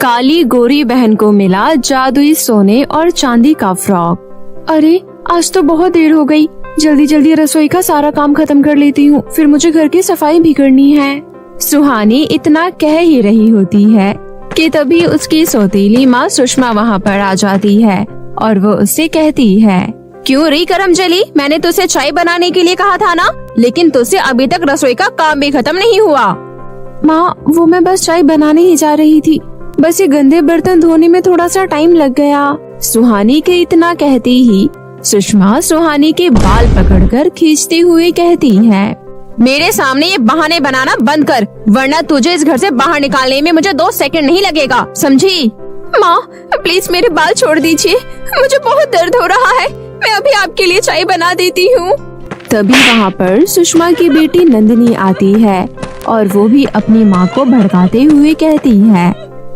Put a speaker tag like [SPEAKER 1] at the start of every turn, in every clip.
[SPEAKER 1] काली गोरी बहन को मिला जादुई सोने और चांदी का फ्रॉक। अरे आज तो बहुत देर हो गई, जल्दी जल्दी रसोई का सारा काम खत्म कर लेती हूँ, फिर मुझे घर की सफाई भी करनी है। सुहानी इतना कह ही रही होती है कि तभी उसकी सौतेली माँ सुषमा वहाँ पर आ जाती है और वो उससे कहती है, क्यों रही करमजली, मैंने तुझसे चाय बनाने के लिए कहा था ना, लेकिन तुझसे अभी तक रसोई का काम भी खत्म नहीं हुआ। माँ वो मैं बस चाय बनाने ही जा रही थी, बस ये गंदे बर्तन धोने में थोड़ा सा टाइम लग गया। सुहानी के इतना कहते ही सुषमा सुहानी के बाल पकड़कर खींचते हुए कहती है, मेरे सामने ये बहाने बनाना बंद कर, वरना तुझे इस घर से बाहर निकालने में मुझे 2 सेकंड नहीं लगेगा, समझी? माँ प्लीज मेरे बाल छोड़ दीजिए, मुझे बहुत दर्द हो रहा है, मैं अभी आपके लिए चाय बना देती हूँ। तभी वहाँ पर सुषमा की बेटी नंदिनी आती है और वो भी अपनी माँ को भड़काते हुए कहती है,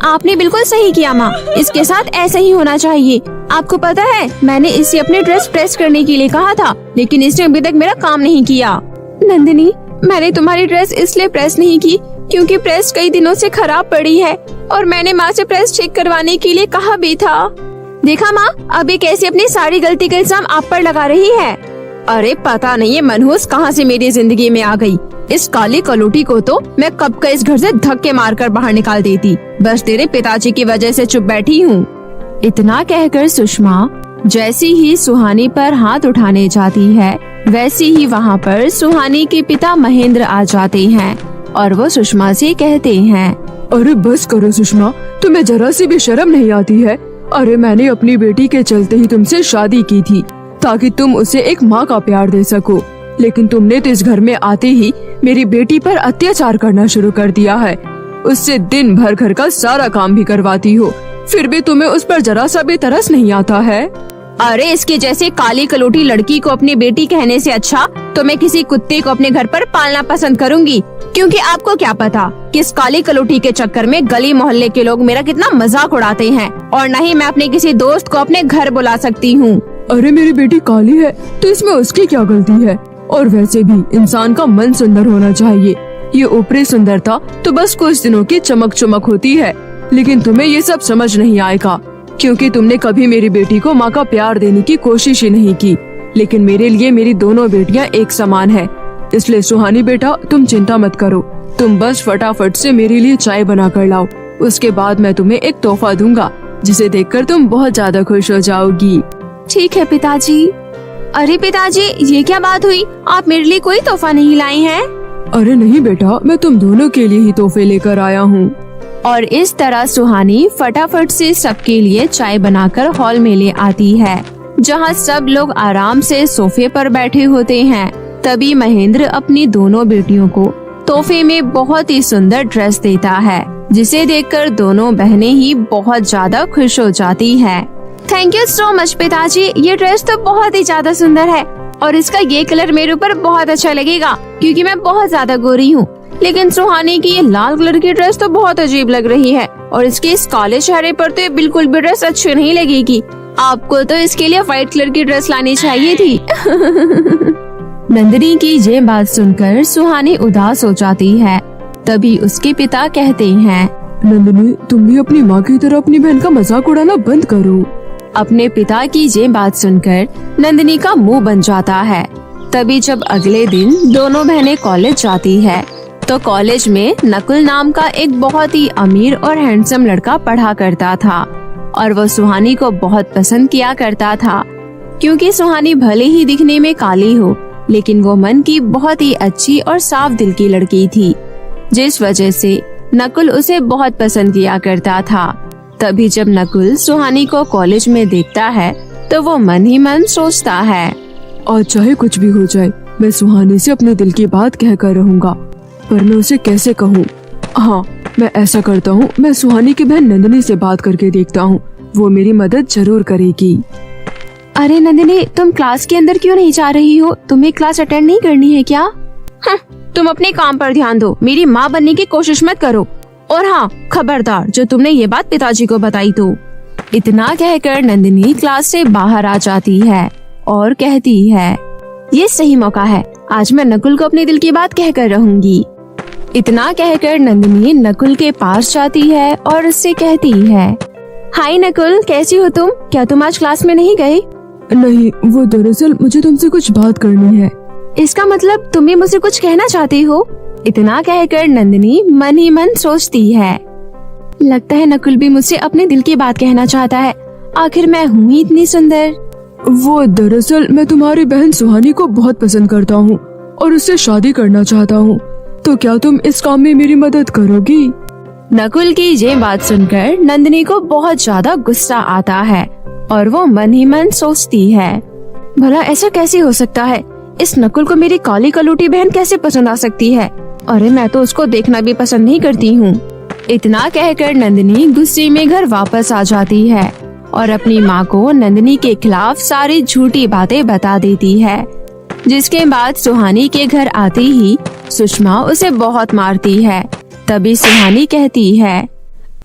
[SPEAKER 1] आपने बिल्कुल सही किया माँ, इसके साथ ऐसा ही होना चाहिए। आपको पता है मैंने इसे अपनी ड्रेस प्रेस करने के लिए कहा था, लेकिन इसने अभी तक मेरा काम नहीं किया। नंदिनी मैंने तुम्हारी ड्रेस इसलिए प्रेस नहीं की क्योंकि प्रेस कई दिनों से खराब पड़ी है और मैंने माँ से प्रेस चेक करवाने के लिए कहा भी था। देखा माँ, अभी कैसे अपनी सारी गलती का इल्जाम आप पर लगा रही है। अरे पता नहीं ये मनहूस कहाँ से मेरी जिंदगी में आ गई, इस काली कलोटी को तो मैं कब का इस घर से धक्के मारकर बाहर निकाल देती, बस तेरे पिताजी की वजह से चुप बैठी हूँ। इतना कहकर सुषमा जैसी ही सुहानी पर हाथ उठाने जाती है, वैसी ही वहाँ पर सुहानी के पिता महेंद्र आ जाते हैं और वो सुषमा से कहते हैं,
[SPEAKER 2] अरे बस करो सुषमा, तुम्हें जरा सी भी शर्म नहीं आती है। अरे मैंने अपनी बेटी के चलते ही तुमसे शादी की थी ताकि तुम उसे एक माँ का प्यार दे सको, लेकिन तुमने तो इस घर में आते ही मेरी बेटी पर अत्याचार करना शुरू कर दिया है। उससे दिन भर घर का सारा काम भी करवाती हो, फिर भी तुम्हें उस पर जरा सा भी तरस नहीं आता है।
[SPEAKER 1] अरे इसके जैसे काली कलोटी लड़की को अपनी बेटी कहने से अच्छा तो मैं किसी कुत्ते को अपने घर पर पालना पसंद करूंगी, क्योंकि आपको क्या पता कि इस काली कलोटी के चक्कर में गली मोहल्ले के लोग मेरा कितना मजाक उड़ाते हैं, और न ही मैं अपने किसी दोस्त को अपने घर बुला सकती हूँ।
[SPEAKER 2] अरे मेरी बेटी काली है तो इसमें उसकी क्या गलती है, और वैसे भी इंसान का मन सुंदर होना चाहिए, ये ऊपरी सुंदरता तो बस कुछ दिनों की चमक चमक होती है, लेकिन तुम्हें ये सब समझ नहीं आएगा क्योंकि तुमने कभी मेरी बेटी को माँ का प्यार देने की कोशिश ही नहीं की। लेकिन मेरे लिए मेरी दोनों बेटियाँ एक समान है, इसलिए सुहानी बेटा तुम चिंता मत करो, तुम बस फटाफट से मेरे लिए चाय बना कर लाओ, उसके बाद मैं तुम्हें एक तोहफा दूंगा जिसे देखकर तुम बहुत ज्यादा खुश हो जाओगी।
[SPEAKER 1] ठीक है पिताजी। अरे पिताजी ये क्या बात हुई, आप मेरे लिए कोई तोहफा नहीं लाए हैं?
[SPEAKER 2] अरे नहीं बेटा, मैं तुम दोनों के लिए ही तोहफे लेकर आया हूँ।
[SPEAKER 1] और इस तरह सुहानी फटाफट से सबके लिए चाय बनाकर हॉल में ले आती है, जहाँ सब लोग आराम से सोफे पर बैठे होते हैं। तभी महेंद्र अपनी दोनों बेटियों को तोहफे में बहुत ही सुंदर ड्रेस देता है, जिसे देखकर दोनों बहनें ही बहुत ज्यादा खुश हो जाती है। थैंक यू सो मच पिताजी, ये ड्रेस तो बहुत ही ज्यादा सुंदर है और इसका ये कलर मेरे ऊपर बहुत अच्छा लगेगा क्योंकि मैं बहुत ज्यादा गोरी हूँ। लेकिन सुहानी की ये लाल कलर की ड्रेस तो बहुत अजीब लग रही है और इसके इस काले चेहरे पर तो ये बिल्कुल भी ड्रेस अच्छी नहीं लगेगी। आपको तो इसके लिए व्हाइट कलर की ड्रेस लानी चाहिए थी। नंदिनी की ये बात सुनकर सुहानी उदास हो जाती है। तभी उसके पिता कहते हैं,
[SPEAKER 2] नंदिनी तुम भी अपनी माँ की तरह अपनी बहन का मजाक उड़ाना बंद करो।
[SPEAKER 1] अपने पिता की ये बात सुनकर नंदिनी का मुंह बन जाता है। तभी जब अगले दिन दोनों बहनें कॉलेज जाती है तो कॉलेज में नकुल नाम का एक बहुत ही अमीर और हैंडसम लड़का पढ़ा करता था और वो सुहानी को बहुत पसंद किया करता था, क्योंकि सुहानी भले ही दिखने में काली हो लेकिन वो मन की बहुत ही अच्छी और साफ दिल की लड़की थी, जिस वजह से नकुल उसे बहुत पसंद किया करता था। तभी जब नकुल सुहानी को कॉलेज में देखता है तो वो मन ही मन सोचता है,
[SPEAKER 2] और चाहे कुछ भी हो जाए मैं सुहानी से अपने दिल की बात कह कर रहूँगा, पर मैं उसे कैसे कहूँ। हाँ मैं ऐसा करता हूँ, मैं सुहानी की बहन नंदिनी से बात करके देखता हूँ, वो मेरी मदद जरूर करेगी।
[SPEAKER 1] अरे नंदिनी तुम क्लास के अंदर क्यों नहीं जा रही हो, तुम्हें क्लास अटेंड नहीं करनी है क्या? तुम अपने काम पर ध्यान दो, मेरी माँ बनने की कोशिश मत करो, और हाँ खबरदार जो तुमने ये बात पिताजी को बताई तो। इतना कहकर नंदिनी क्लास से बाहर आ जाती है और कहती है, ये सही मौका है, आज मैं नकुल को अपने दिल की बात कहकर रहूंगी। इतना कहकर नंदिनी नकुल के पास जाती है और उससे कहती है, हाय नकुल, कैसी हो तुम? क्या तुम आज क्लास में नहीं गए?
[SPEAKER 2] नहीं, वो दरअसल मुझे तुमसे कुछ बात करनी है।
[SPEAKER 1] इसका मतलब तुम भी मुझसे कुछ कहना चाहती हो? इतना कहकर नंदिनी मन ही मन सोचती है, लगता है नकुल भी मुझसे अपने दिल की बात कहना चाहता है। आखिर मैं हूँ ही इतनी सुंदर।
[SPEAKER 2] वो दरअसल मैं तुम्हारी बहन सुहानी को बहुत पसंद करता हूँ और उससे शादी करना चाहता हूँ, तो क्या तुम इस काम में मेरी मदद करोगी?
[SPEAKER 1] नकुल की ये बात सुनकर नंदिनी को बहुत ज्यादा गुस्सा आता है और वो मन ही मन सोचती है, भला ऐसा कैसे हो सकता है? इस नकुल को मेरी काली कलूटी बहन कैसे पसंद आ सकती है? अरे मैं तो उसको देखना भी पसंद नहीं करती हूँ। इतना कहकर नंदिनी गुस्से में घर वापस आ जाती है और अपनी माँ को नंदिनी के खिलाफ सारी झूठी बातें बता देती है। जिसके बाद सुहानी के घर आते ही सुषमा उसे बहुत मारती है। तभी सुहानी कहती है,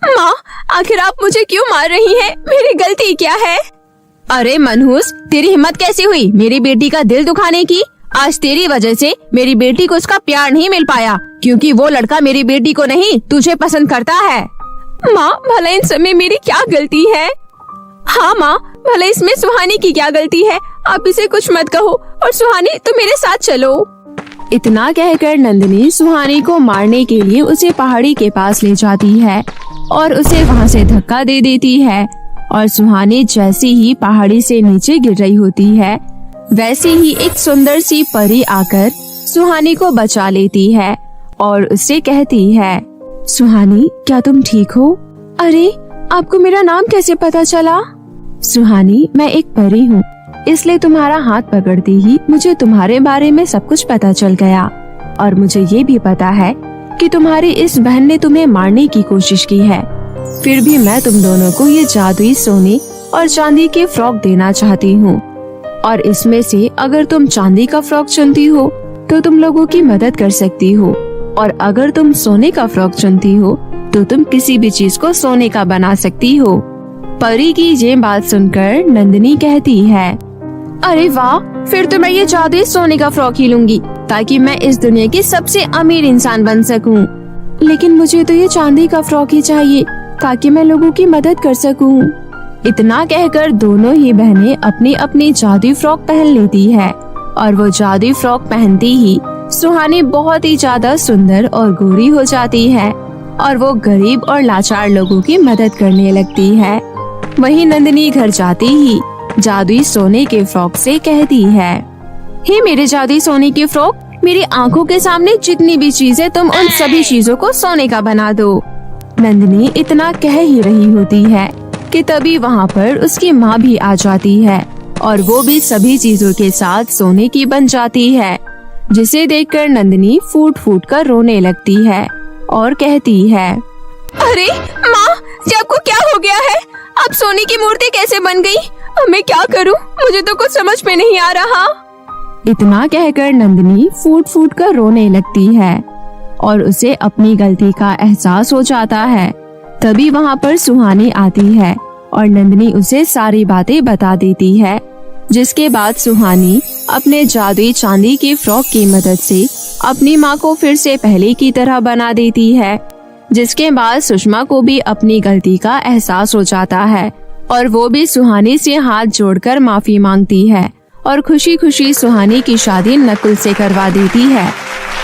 [SPEAKER 1] माँ, आखिर आप मुझे क्यों मार रही हैं? मेरी गलती क्या है? अरे मनहूस, तेरी हिम्मत कैसी हुई मेरी बेटी का दिल दुखाने की? आज तेरी वजह से मेरी बेटी को उसका प्यार नहीं मिल पाया, क्योंकि वो लड़का मेरी बेटी को नहीं तुझे पसंद करता है। माँ, भला इन सब में मेरी क्या गलती है? हाँ माँ, भला इसमें सुहानी की क्या गलती है? आप इसे कुछ मत कहो और सुहानी तुम मेरे साथ चलो। इतना कहकर नंदिनी सुहानी को मारने के लिए उसे पहाड़ी के पास ले जाती है और उसे वहाँ से धक्का दे देती है। और सुहानी जैसे ही पहाड़ी से नीचे गिर रही होती है, वैसे ही एक सुंदर सी परी आकर सुहानी को बचा लेती है और उससे कहती है, सुहानी, क्या तुम ठीक हो? अरे, आपको मेरा नाम कैसे पता चला? सुहानी, मैं एक परी हूँ, इसलिए तुम्हारा हाथ पकड़ती ही मुझे तुम्हारे बारे में सब कुछ पता चल गया। और मुझे ये भी पता है कि तुम्हारी इस बहन ने तुम्हें मारने की कोशिश की है। फिर भी मैं तुम दोनों को ये जादुई सोने और चांदी के फ्रॉक देना चाहती हूँ। और इसमें से अगर तुम चांदी का फ्रॉक चुनती हो तो तुम लोगों की मदद कर सकती हो, और अगर तुम सोने का फ्रॉक चुनती हो तो तुम किसी भी चीज को सोने का बना सकती हो। परी की ये बात सुनकर नंदिनी कहती है, अरे वाह, फिर तो मैं ये जादुई सोने का फ्रॉक ही लूंगी ताकि मैं इस दुनिया की सबसे अमीर इंसान बन सकूं। लेकिन मुझे तो ये चांदी का फ्रॉक ही चाहिए ताकि मैं लोगों की मदद कर सकूं। इतना कहकर दोनों ही बहनें अपनी अपनी जादुई फ्रॉक पहन लेती है और वो जादुई फ्रॉक पहनती ही सुहानी बहुत ही ज्यादा सुंदर और गोरी हो जाती है और वो गरीब और लाचार लोगों की मदद करने लगती है। वहीं नंदिनी घर जाती ही जादुई सोने के फ्रॉक से कहती है, हे मेरे जादुई सोने के फ्रॉक, मेरी आंखों के सामने जितनी भी चीजें तुम उन सभी चीजों को सोने का बना दो। नंदिनी इतना कह ही रही होती है कि तभी वहाँ पर उसकी माँ भी आ जाती है और वो भी सभी चीजों के साथ सोने की बन जाती है, जिसे देखकर नंदिनी फूट फूट कर रोने लगती है और कहती है, अरे माँ, ये आपको क्या हो गया है? आप सोने की मूर्ति कैसे बन गई? अब मैं क्या करूँ? मुझे तो कुछ समझ में नहीं आ रहा। इतना कहकर नंदिनी फूट फूट कर रोने लगती है और उसे अपनी गलती का एहसास हो जाता है। तभी वहाँ पर सुहानी आती है और नंदिनी उसे सारी बातें बता देती है, जिसके बाद सुहानी अपने जादुई चांदी के फ्रॉक की मदद से अपनी माँ को फिर से पहले की तरह बना देती है। जिसके बाद सुषमा को भी अपनी गलती का एहसास हो जाता है और वो भी सुहानी से हाथ जोड़कर माफी मांगती है और खुशी खुशी सुहानी की शादी नकुल से करवा देती है।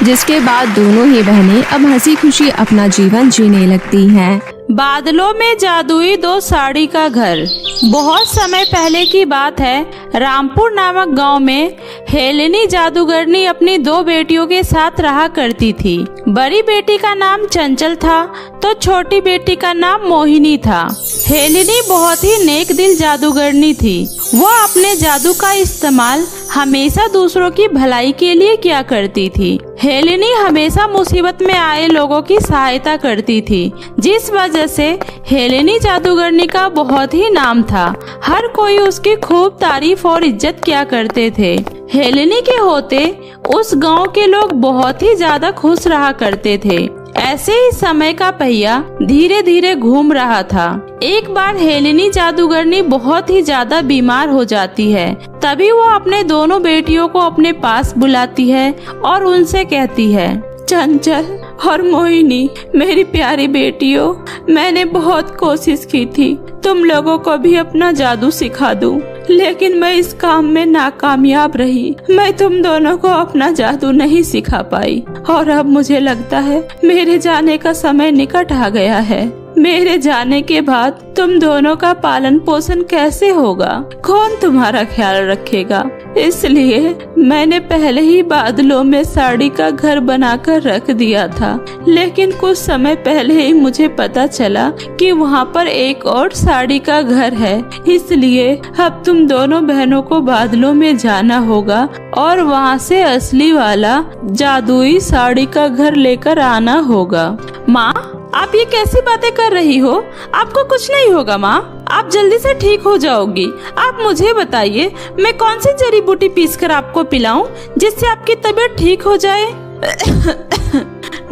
[SPEAKER 1] जिसके बाद दोनों ही बहनें अब हंसी खुशी अपना जीवन जीने लगती हैं।
[SPEAKER 3] बादलों में जादुई 2 साड़ी का घर। बहुत समय पहले की बात है, रामपुर नामक गांव में हेलेनी जादूगरनी अपनी 2 बेटियों के साथ रहा करती थी। बड़ी बेटी का नाम चंचल था तो छोटी बेटी का नाम मोहिनी था। हेलेनी बहुत ही नेक दिल जादूगरनी थी। वो अपने जादू का इस्तेमाल हमेशा दूसरों की भलाई के लिए किया करती थी। हेलेनी हमेशा मुसीबत में आए लोगों की सहायता करती थी, जिस वजह से हेलेनी जादूगरनी का बहुत ही नाम था। हर कोई उसकी खूब तारीफ और इज्जत किया करते थे। हेलेनी के होते उस गांव के लोग बहुत ही ज्यादा खुश रहा करते थे। ऐसे ही समय का पहिया धीरे धीरे घूम रहा था। एक बार हेलेनी जादूगरनी बहुत ही ज्यादा बीमार हो जाती है। तभी वो अपने दोनों बेटियों को अपने पास बुलाती है और उनसे कहती है, चंचल, और मोहिनी, मेरी प्यारी बेटियों, मैंने बहुत कोशिश की थी तुम लोगों को भी अपना जादू सिखा दूं, लेकिन मैं इस काम में नाकामयाब रही। मैं तुम दोनों को अपना जादू नहीं सिखा पाई और अब मुझे लगता है मेरे जाने का समय निकट आ गया है। मेरे जाने के बाद तुम दोनों का पालन पोषण कैसे होगा? कौन तुम्हारा ख्याल रखेगा? इसलिए मैंने पहले ही बादलों में साड़ी का घर बनाकर रख दिया था, लेकिन कुछ समय पहले ही मुझे पता चला कि वहाँ पर एक और साड़ी का घर है। इसलिए अब तुम दोनों बहनों को बादलों में जाना होगा और वहाँ से असली वाला जादुई साड़ी का घर लेकर आना होगा। माँ, आप ये कैसी बातें कर रही हो? आपको कुछ नहीं होगा माँ, आप जल्दी से ठीक हो जाओगी। आप मुझे बताइए, मैं कौन सी जड़ी बूटी पीसकर आपको पिलाऊं जिससे आपकी तबीयत ठीक हो जाए?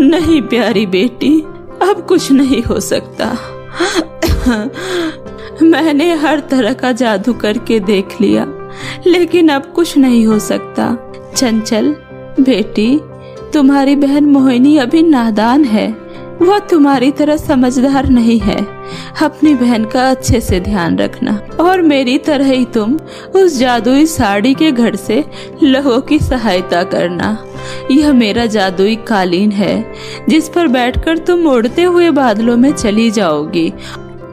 [SPEAKER 3] नहीं प्यारी बेटी, अब कुछ नहीं हो सकता। मैंने हर तरह का जादू करके देख लिया, लेकिन अब कुछ नहीं हो सकता। चंचल बेटी, तुम्हारी बहन मोहिनी अभी नादान है, वो तुम्हारी तरह समझदार नहीं है। अपनी बहन का अच्छे से ध्यान रखना और मेरी तरह ही तुम उस जादुई साड़ी के घर से लोगों की सहायता करना। यह मेरा जादुई कालीन है जिस पर बैठकर तुम उड़ते हुए बादलों में चली जाओगी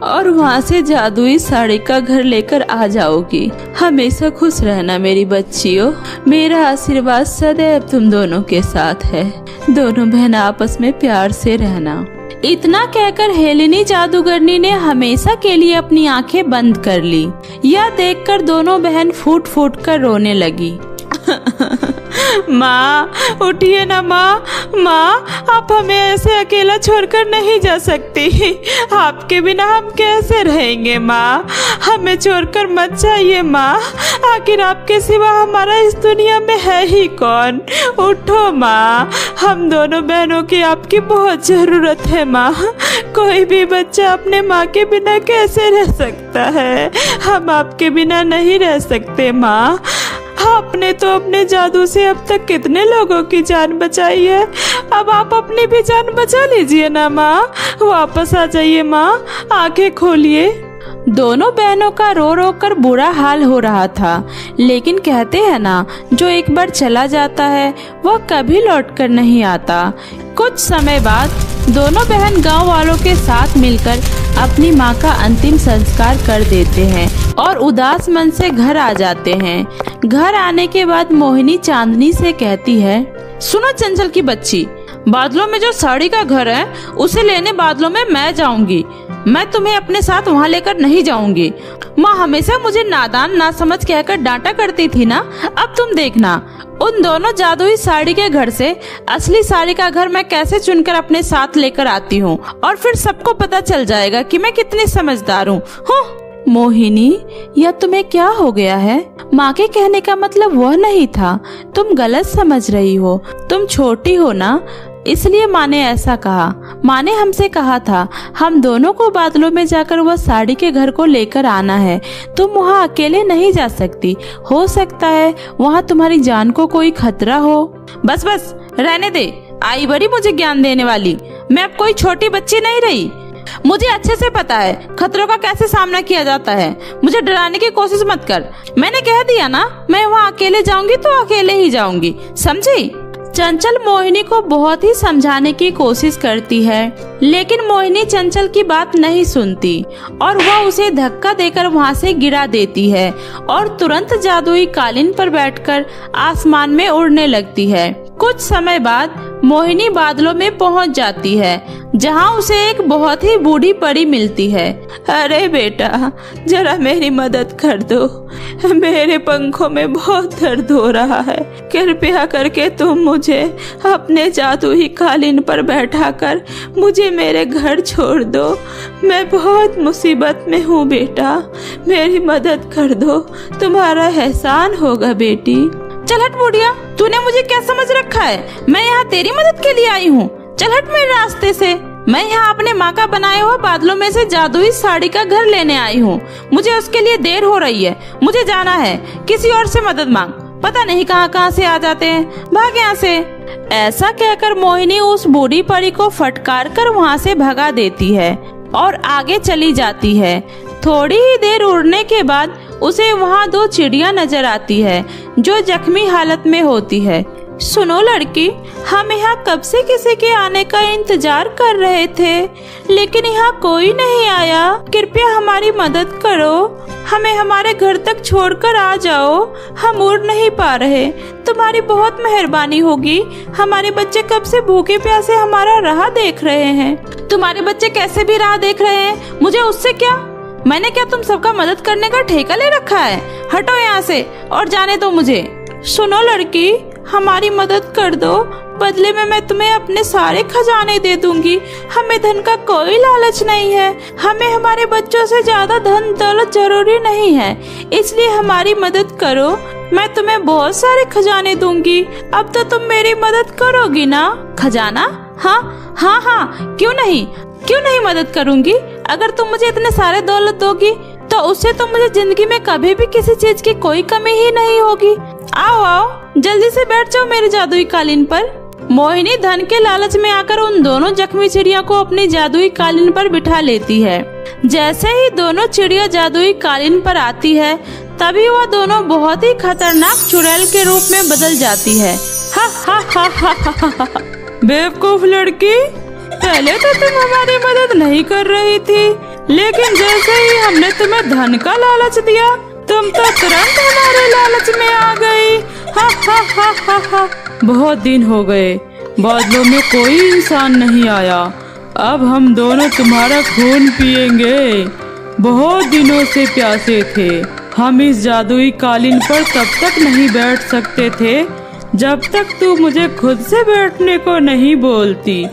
[SPEAKER 3] और वहाँ से जादुई साड़ी का घर लेकर आ जाओगी। हमेशा खुश रहना मेरी बच्चियों, मेरा आशीर्वाद सदैव तुम दोनों के साथ है। दोनों बहन आपस में प्यार से रहना। इतना कहकर हेलेनी जादूगरनी ने हमेशा के लिए अपनी आंखें बंद कर ली। यह देखकर दोनों बहन फूट फूट कर रोने लगी। माँ, उठिए ना माँ, माँ आप हमें ऐसे अकेला छोड़कर नहीं जा सकती। आपके बिना हम कैसे रहेंगे माँ? हमें छोड़कर मत जाइए माँ, आखिर आपके सिवा हमारा इस दुनिया में है ही कौन? उठो माँ, हम दोनों बहनों की आपकी बहुत जरूरत है माँ। कोई भी बच्चा अपने माँ के बिना कैसे रह सकता है? हम आपके बिना नहीं रह सकते माँ। आपने तो अपने जादू से अब तक कितने लोगों की जान बचाई है, अब आप अपनी भी जान बचा लीजिए ना माँ। वापस आ जाइए माँ, आंखें खोलिए। दोनों बहनों का रो रो कर बुरा हाल हो रहा था, लेकिन कहते हैं ना, जो एक बार चला जाता है वह कभी लौट कर नहीं आता। कुछ समय बाद दोनों बहन गांव वालों के साथ मिलकर अपनी मां का अंतिम संस्कार कर देते हैं और उदास मन से घर आ जाते हैं। घर आने के बाद मोहिनी चांदनी से कहती है, सुनो चंचल की बच्ची, बादलों में जो साड़ी का घर है उसे लेने बादलों में मैं जाऊंगी। मैं तुम्हें अपने साथ वहाँ लेकर नहीं जाऊंगी। माँ हमेशा मुझे नादान ना समझ कहकर डांटा करती थी ना, अब तुम देखना उन दोनों जादुई साड़ी के घर से असली साड़ी का घर मैं कैसे चुनकर अपने साथ लेकर आती हूँ और फिर सबको पता चल जाएगा कि मैं कितनी समझदार हूँ। मोहिनी, यह तुम्हें क्या हो गया है? माँ के कहने का मतलब वह नहीं था, तुम गलत समझ रही हो। तुम छोटी हो ना, इसलिए माँ ने ऐसा कहा। माँ ने हमसे कहा था हम दोनों को बादलों में जाकर वह साड़ी के घर को लेकर आना है। तुम वहाँ अकेले नहीं जा सकती, हो सकता है वहाँ तुम्हारी जान को कोई खतरा हो। बस बस रहने दे, आई बड़ी मुझे ज्ञान देने वाली। मैं अब कोई छोटी बच्ची नहीं रही, मुझे अच्छे से पता है खतरों का कैसे सामना किया जाता है। मुझे डराने की कोशिश मत कर। मैंने कह दिया ना, मैं वहाँ अकेले जाऊंगी तो अकेले ही जाऊंगी, समझी? चंचल मोहिनी को बहुत ही समझाने की कोशिश करती है, लेकिन मोहिनी चंचल की बात नहीं सुनती और वह उसे धक्का देकर वहाँ से गिरा देती है और तुरंत जादुई कालीन पर बैठकर आसमान में उड़ने लगती है। कुछ समय बाद मोहिनी बादलों में पहुँच जाती है, जहाँ उसे एक बहुत ही बूढ़ी परी मिलती है। अरे बेटा, जरा मेरी मदद कर दो, मेरे पंखों में बहुत दर्द हो रहा है। कृपया करके तुम मुझे अपने जादुई कालीन पर बैठाकर मुझे मेरे घर छोड़ दो। मैं बहुत मुसीबत में हूँ बेटा, मेरी मदद कर दो, तुम्हारा एहसान होगा बेटी। चल हट बुढ़िया, तूने मुझे क्या समझ रखा है? मैं यहाँ तेरी मदद के लिए आई हूँ, चल हट मेरे रास्ते से। मैं यहाँ अपने माँ का बनाया हुआ बादलों में से जादुई साड़ी का घर लेने आई हूँ। मुझे उसके लिए देर हो रही है, मुझे जाना है। किसी और से मदद मांग, पता नहीं कहाँ कहाँ से आ जाते हैं, भाग यहाँ से। ऐसा कहकर मोहिनी उस बूढ़ी परी को फटकार कर वहाँ से भगा देती है और आगे चली जाती है। थोड़ी ही देर उड़ने के बाद उसे वहाँ 2 चिड़िया नजर आती है जो जख्मी हालत में होती है। सुनो लड़की, हम यहाँ कब से किसी के आने का इंतजार कर रहे थे, लेकिन यहाँ कोई नहीं आया। कृपया हमारी मदद करो, हमें हमारे घर तक छोड़कर आ जाओ, हम उड़ नहीं पा रहे। तुम्हारी बहुत मेहरबानी होगी। हमारे बच्चे कब से भूखे प्यासे हमारा राह देख रहे हैं। तुम्हारे बच्चे कैसे भी राह देख रहे हैं, मुझे उससे क्या? मैंने क्या तुम सबका मदद करने का ठेका ले रखा है? हटो यहाँ से और जाने दो मुझे। सुनो लड़की, हमारी मदद कर दो, बदले में मैं तुम्हें अपने सारे खजाने दे दूंगी। हमें धन का कोई लालच नहीं है, हमें हमारे बच्चों से ज्यादा धन दौलत जरूरी नहीं है, इसलिए हमारी मदद करो। मैं तुम्हें बहुत सारे खजाने दूंगी। अब तो तुम मेरी मदद करोगी ना? खजाना? हाँ हाँ हाँ, क्यों नहीं मदद करूंगी। अगर तुम मुझे इतने सारे दौलत दोगी तो उससे तो मुझे जिंदगी में कभी भी किसी चीज की कोई कमी ही नहीं होगी। आओ आओ, जल्दी से बैठ जाओ मेरी जादुई कालीन पर। मोहिनी धन के लालच में आकर उन दोनों जख्मी चिड़िया को अपनी जादुई कालीन पर बिठा लेती है। जैसे ही दोनों चिड़िया जादुई कालीन पर आती है, तभी वह दोनों बहुत ही खतरनाक चुड़ैल के रूप में बदल जाती है। हा हा हा हा हा हा। बेवकूफ लड़की, पहले तो तुम हमारी मदद नहीं कर रही थी, लेकिन जैसे ही हमने तुम्हें धन का लालच दिया, तुम तो तुरंत हमारे लालच में आ गई। हा हा हा हा हा। बहुत दिन हो गए, बादलों में कोई इंसान नहीं आया। अब हम दोनों तुम्हारा खून पिएंगे। बहुत दिनों से प्यासे थे। हम इस जादुई कालीन पर तब तक नहीं बैठ सकते थे जब तक तू मुझे खुद से बैठने को नहीं बोलती,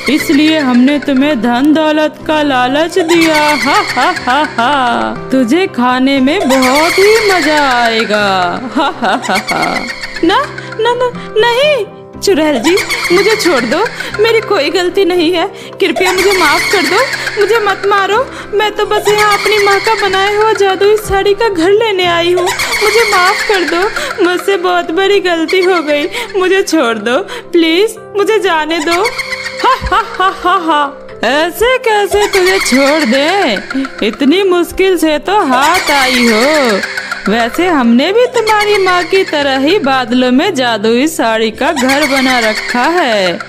[SPEAKER 3] इसलिए हमने तुम्हें धन दौलत का लालच दिया। हा हा हा हा। तुझे खाने में बहुत ही मजा आएगा। हा हा हा हा। ना ना ना नहीं, चुड़ैल जी मुझे छोड़ दो, मेरी कोई गलती नहीं है। कृपया मुझे माफ कर दो, मुझे मत मारो। मैं तो बस यहाँ अपनी माँ का बनाया हुआ जादुई साड़ी का घर लेने आई हूँ। मुझे माफ कर दो, मुझसे बहुत बड़ी गलती हो गई। मुझे छोड़ दो प्लीज, मुझे जाने दो। हा हा हा हा हा। ऐसे कैसे तुझे छोड़ दे? इतनी मुश्किल से तो हाथ आई हो। वैसे हमने भी तुम्हारी माँ की तरह ही बादलों में जादुई साड़ी का घर बना रखा है।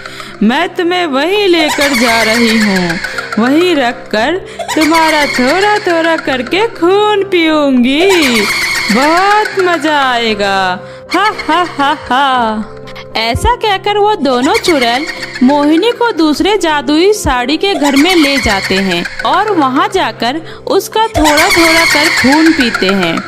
[SPEAKER 3] मैं तुम्हें वहीं लेकर जा रही हूँ, वहीं रखकर तुम्हारा थोड़ा थोड़ा करके खून पीऊंगी। बहुत मजा आएगा। हा हा हा हा। ऐसा कहकर वो दोनों चुड़ैल मोहिनी को दूसरे जादुई साड़ी के घर में ले जाते हैं और वहाँ जाकर उसका थोड़ा थोड़ा कर खून पीते हैं,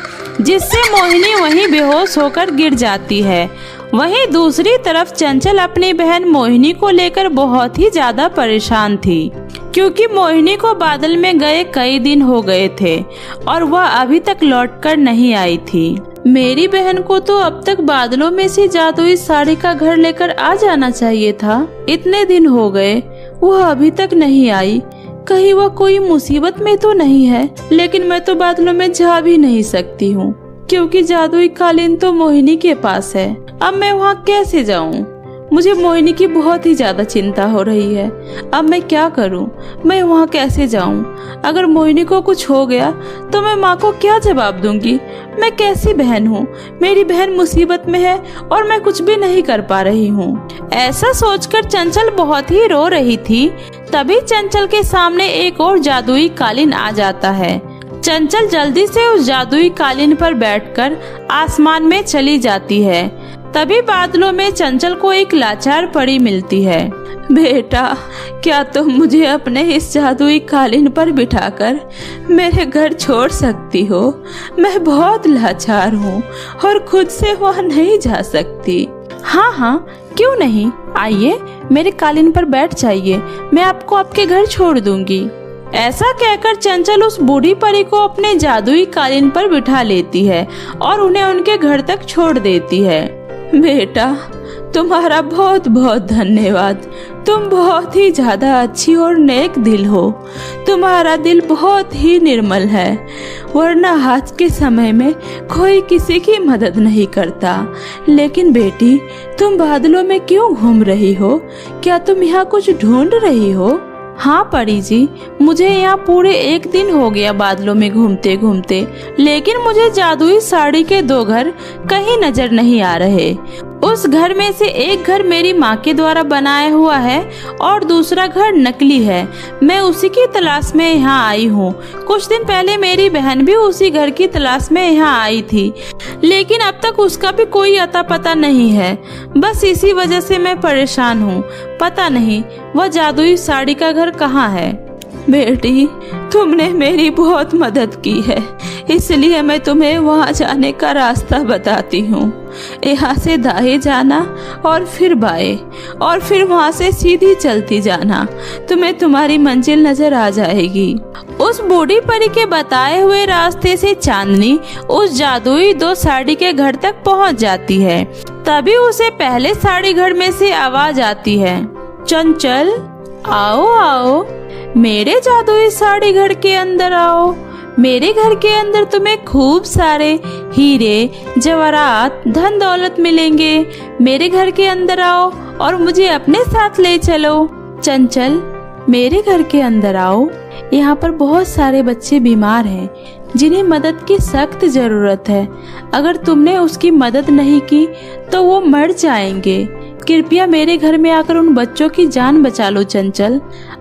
[SPEAKER 3] जिससे मोहिनी वहीं बेहोश होकर गिर जाती है। वहीं दूसरी तरफ चंचल अपनी बहन मोहिनी को लेकर बहुत ही ज्यादा परेशान थी, क्योंकि मोहिनी को बादल में गए कई दिन हो गए थे और वह अभी तक लौटकर नहीं आई थी। मेरी बहन को तो अब तक बादलों में से जादुई साड़ी का घर लेकर आ जाना चाहिए था। इतने दिन हो गए, वह अभी तक नहीं आई। कहीं वह कोई मुसीबत में तो नहीं है। लेकिन मैं तो बादलों में जा भी नहीं सकती हूँ, क्योंकि जादुई कालीन तो मोहिनी के पास है। अब मैं वहाँ कैसे जाऊँ? मुझे मोहिनी की बहुत ही ज्यादा चिंता हो रही है। अब मैं क्या करूं? मैं वहाँ कैसे जाऊं? अगर मोहिनी को कुछ हो गया तो मैं माँ को क्या जवाब दूंगी? मैं कैसी बहन हूँ? मेरी बहन मुसीबत में है और मैं कुछ भी नहीं कर पा रही हूँ। ऐसा सोचकर चंचल बहुत ही रो रही थी। तभी चंचल के सामने एक और जादुई कालीन आ जाता है। चंचल जल्दी से उस जादुई कालीन पर बैठकर आसमान में चली जाती है। तभी बादलों में चंचल को एक लाचार परी मिलती है। बेटा, क्या तुम मुझे अपने इस जादुई कालीन पर बिठाकर मेरे घर छोड़ सकती हो? मैं बहुत लाचार हूँ और खुद से वहाँ नहीं जा सकती। हाँ हाँ, क्यों नहीं, आइए मेरे कालीन पर बैठ जाइए, मैं आपको आपके घर छोड़ दूंगी। ऐसा कहकर चंचल उस बूढ़ी परी को अपने जादुई कालीन पर बिठा लेती है और उन्हें उनके घर तक छोड़ देती है। बेटा, तुम्हारा बहुत बहुत धन्यवाद। तुम बहुत ही ज्यादा अच्छी और नेक दिल हो। तुम्हारा दिल बहुत ही निर्मल है, वरना आज के समय में कोई किसी की मदद नहीं करता। लेकिन बेटी, तुम बादलों में क्यों घूम रही हो? क्या तुम यहाँ कुछ ढूंढ रही हो? हाँ परी जी, मुझे यहाँ पूरे 1 दिन हो गया बादलों में घूमते घूमते, लेकिन मुझे जादुई साड़ी के 2 घर कहीं नजर नहीं आ रहे। उस घर में से एक घर मेरी माँ के द्वारा बनाया हुआ है और दूसरा घर नकली है। मैं उसी की तलाश में यहाँ आई हूँ। कुछ दिन पहले मेरी बहन भी उसी घर की तलाश में यहाँ आई थी, लेकिन अब तक उसका भी कोई अता पता नहीं है। बस इसी वजह से मैं परेशान हूँ। पता नहीं वह जादुई साड़ी का घर कहाँ है। बेटी, तुमने मेरी बहुत मदद की है, इसलिए मैं तुम्हें वहाँ जाने का रास्ता बताती हूँ। यहाँ से दाएं जाना और फिर बाएं और फिर वहाँ से सीधी चलती जाना। तुम्हें तुम्हारी मंजिल नजर आ जाएगी। उस बूढ़ी परी के बताए हुए रास्ते से चांदनी उस जादुई 2 साड़ी के घर तक पहुँच जाती है। तभी उसे पहले साड़ी घर में से आवाज आती है, चंचल, आओ आओ, मेरे जादुई साड़ी घर के अंदर आओ। मेरे घर के अंदर तुम्हें खूब सारे हीरे, जवाहरात, धन दौलत मिलेंगे। मेरे घर के अंदर आओ और मुझे अपने साथ ले चलो। चंचल, मेरे घर के अंदर आओ। यहाँ पर बहुत सारे बच्चे बीमार हैं जिन्हें मदद की सख्त जरूरत है। अगर तुमने उसकी मदद नहीं की तो वो मर जाएंगे। कृपया मेरे घर में आकर उन बच्चों की जान बचा लो चंचल।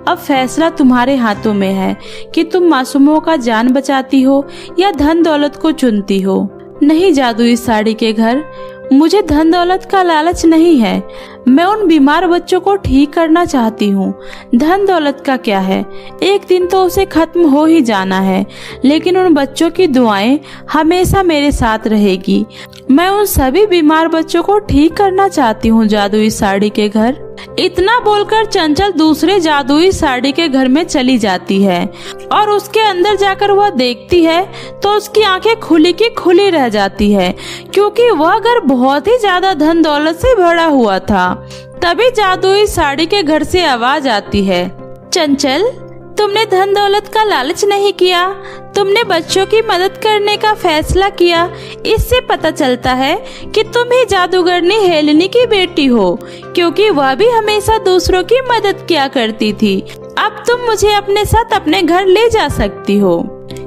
[SPEAKER 3] अब फैसला तुम्हारे हाथों में है कि तुम मासूमों का जान बचाती हो या धन दौलत को चुनती हो। नहीं जादुई साड़ी के घर, मुझे धन दौलत का लालच नहीं है। मैं उन बीमार बच्चों को ठीक करना चाहती हूँ। धन दौलत का क्या है, एक दिन तो उसे खत्म हो ही जाना है, लेकिन उन बच्चों की दुआएं हमेशा मेरे साथ रहेगी। मैं उन सभी बीमार बच्चों को ठीक करना चाहती हूँ जादुई साड़ी के घर। इतना बोलकर चंचल दूसरे जादुई साड़ी के घर में चली जाती है और उसके अंदर जाकर वह देखती है तो उसकी आंखें खुली की खुली रह जाती है, क्योंकि वह घर बहुत ही ज्यादा धन दौलत से भरा हुआ था। तभी जादुई साड़ी के घर से आवाज आती है, चंचल, तुमने धन दौलत का लालच नहीं किया, तुमने बच्चों की मदद करने का फैसला किया। इससे पता चलता है कि तुम ही जादूगरनी हेलेनी की बेटी हो, क्योंकि वह भी हमेशा दूसरों की मदद किया करती थी। अब तुम मुझे अपने साथ अपने घर ले जा सकती हो।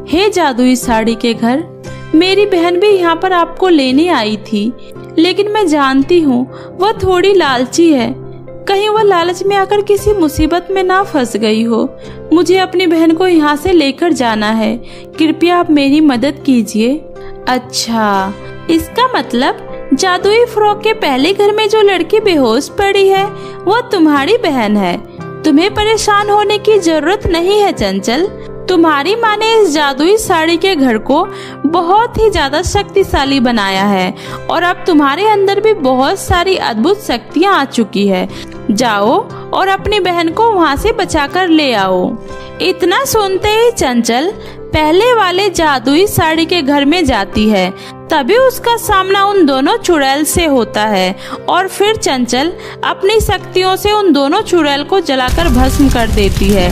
[SPEAKER 3] हे जादुई साड़ी के घर, मेरी बहन भी यहाँ पर आपको लेने आई थी, लेकिन मैं जानती हूँ वह थोड़ी लालची है। कहीं वह लालच में आकर किसी मुसीबत में ना फंस गई हो। मुझे अपनी बहन को यहाँ से लेकर जाना है। कृपया आप मेरी मदद कीजिए। अच्छा, इसका मतलब जादुई फ्रॉक के पहले घर में जो लड़की बेहोश पड़ी है वो तुम्हारी बहन है। तुम्हें परेशान होने की जरूरत नहीं है चंचल। तुम्हारी माँ ने इस जादुई साड़ी के घर को बहुत ही ज्यादा शक्तिशाली बनाया है और अब तुम्हारे अंदर भी बहुत सारी अद्भुत शक्तियाँ आ चुकी है। जाओ और अपनी बहन को वहाँ से बचाकर ले आओ। इतना सुनते ही चंचल पहले वाले जादुई साड़ी के घर में जाती है। तभी उसका सामना उन दोनों चुड़ैल से होता है और फिर चंचल अपनी शक्तियों से उन दोनों चुड़ैल को जलाकर भस्म कर देती है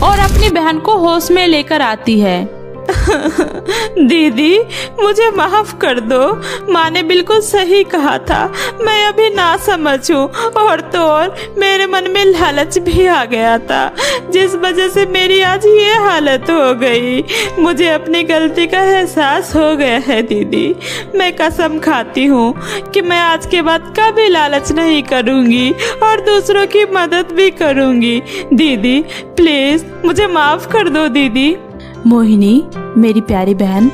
[SPEAKER 3] और अपनी बहन को होश में लेकर आती है। दीदी, मुझे माफ कर दो। माँ ने बिल्कुल सही कहा था। मैं अभी ना समझ हूँ और तो और मेरे मन में लालच भी आ गया था, जिस वजह से मेरी आज ये हालत हो गई। मुझे अपनी गलती का एहसास हो गया है दीदी। मैं कसम खाती हूँ कि मैं आज के बाद कभी लालच नहीं करूँगी और दूसरों की मदद भी करूँगी। दीदी प्लीज मुझे माफ कर दो दीदी। मोहिनी, मेरी प्यारी बहन,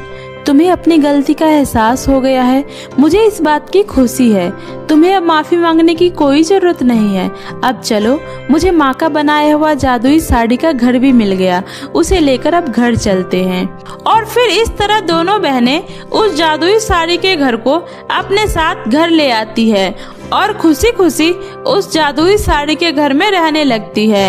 [SPEAKER 3] तुम्हें अपनी गलती का एहसास हो गया है। मुझे इस बात की खुशी है। तुम्हें अब माफी मांगने की कोई जरूरत नहीं है। अब चलो, मुझे माँ का बनाया हुआ जादुई साड़ी का घर भी मिल गया। उसे लेकर अब घर चलते हैं। और फिर इस तरह दोनों बहनें उस जादुई साड़ी के घर को अपने साथ घर ले आती है और खुशी खुशी उस जादुई साड़ी के घर में रहने लगती है।